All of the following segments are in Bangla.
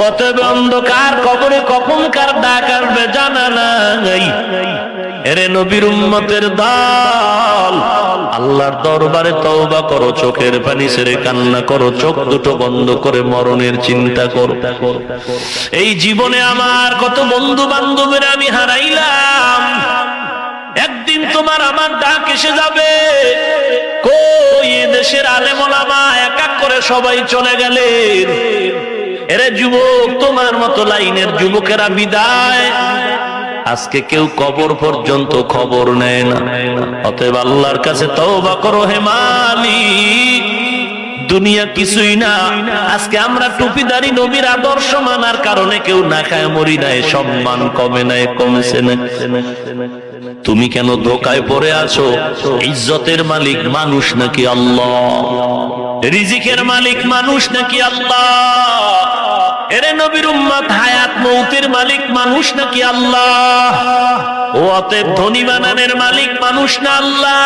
অতএব অন্ধকার কবরে কখন কার ডাক আসবে জানা নাই। এরে নবীর উম্মতের দল, আল্লাহর দরবারে তওবা করো, চোখের পানি ছেড়ে কান্না করো, চোখ দুটো বন্ধ করে মরণের চিন্তা করো। এই জীবনে আমার কত বন্ধু বান্ধবের আমি হারাইলাম, একদিন তোমার আমার ডাক এসে যাবে। কই দেশের আলেম ওলামা এক এক করে সবাই চলে গেলেন। এরে যুবক, তোমার মতো লাইনের যুবকেরা বিদায়। আজকে কেউ কবর পর্যন্ত খবর নেয় না। অতএব আল্লাহর কাছে তওবা করো হে মালিক, দুনিয়া কিছুই না। আজকে আমরা টুপিদারি নবীর আদর্শ মানার কারণে কেউ না খায় মরি নাই, সম্মান কমে নাই, কমেছে না। তুমি কেন ধোকায় পড়ে আছো? ইজ্জতের মালিক মানুষ নাকি আল্লাহ? রিজিকের মালিক মানুষ নাকি আল্লাহ? এরে নবীর উম্মত, হায়াত মৌতের মালিক মানুষ নাকি আল্লাহ? ও অতএব ধনী বানানের মালিক মানুষ না আল্লাহ?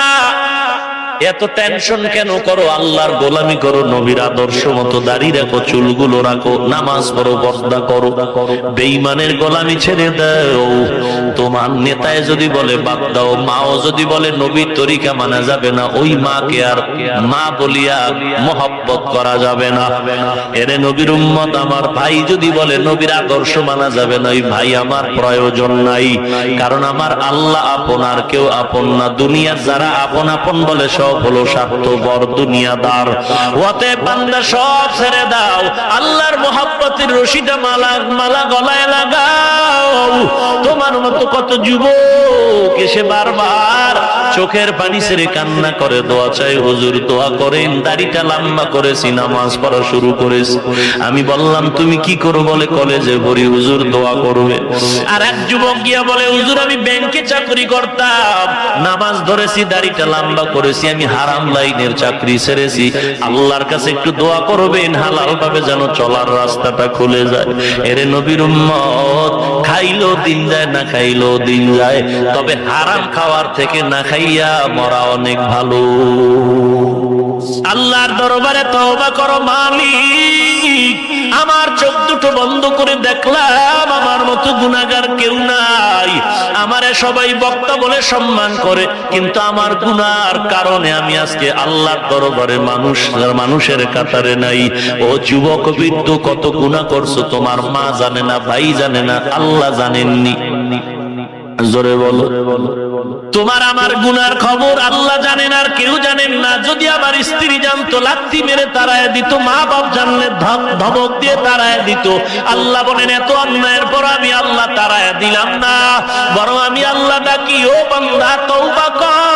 এত টেনশন কেন করো? আল্লাহর গোলামি করো, নবীর আদর্শ মতো দাড়ি রাখো, চুলগুলো রাখো, নামাজ পড়ো, পর্দা করো, বেঈমানের গোলামি ছেড়ে দাও। তোমার নেতায় যদি বলে বাদ দাও, মাও যদি বলে নবীর তরিকা মানা যাবে না, ওই মাকে আর মা বলিয়া মহব্বত করা যাবে না। এরে নবীর উম্মত, আমার ভাই যদি বলে নবীর আদর্শ মানা যাবে না, ওই ভাই আমার প্রয়োজন নাই। কারণ আমার আল্লাহ আপন, আর কেউ আপন না। দুনিয়ার যারা আপন আপন বলে সব হলো স্বার্থপর, দুনিয়াদার। অতএব বান্দা সব ছেড়ে দাও, আল্লাহর মহব্বতের রশিটা মালা গলায় লাগাও। তোমার মতো কত যুবক এসে বারবার চোখের পানি ছেড়ে কান্না করে, দোয়া চাই, হুজুর দোয়া করেন, দাড়িটা লম্বা করেছি, নামাজ পড়া শুরু করেছি। আমি বললাম তুমি কি করো? বলে কলেজে পড়ি। হুজুর দোয়া করবে। আর এক যুবক গিয়া বলে, হুজুর আমি ব্যাংকে চাকরি করতাম, নামাজ ধরেছি, দাড়িটা লম্বা করেছি, আমি হারাম লাইনের চাকরি ছেড়েছি, আল্লাহর কাছে একটু দোয়া করবেন, হালাল ভাবে যেন চলার রাস্তাটা খুলে যায়। এরে নবীর উম্মত, খাইলো দিন যায়, না খাইলো দিন যায়, তবে হারাম খাওয়ার থেকে না খাইয়া মরা অনেক ভালো। আল্লাহর দরবারে তওবা করো মালিক। আমার চোখ দুটো বন্ধ করে দেখলাম আমার মতো গুনাহগার কেউ নাই। আমারে সবাই বক্তা বলে সম্মান করে, কিন্তু আমার গুনার কারণে আমি আজকে আল্লাহর দরবারে মানুষের কাতারে নাই। ও যুবক বৃদ্ধ, কত গুনাহ করছো তোমার মা জানে না, ভাই জানে না, আল্লাহ জানেননি। জোরে বলো। তোমার আমার গুনার খবর আল্লাহ জানেন, আর কেউ জানেন না। যদি আমার স্ত্রী জানতো, লাথি মেরে তাড়ায় দিত, মা বাপ জানলে ধমক দিয়ে তাড়ায় দিত। আল্লাহ বলেন, এত অন্যায়ের পর আমি আল্লাহ তাড়ায় দিলাম না, বরং আমি আল্লাহ ডাকি, ও বান্দা তওবা কর।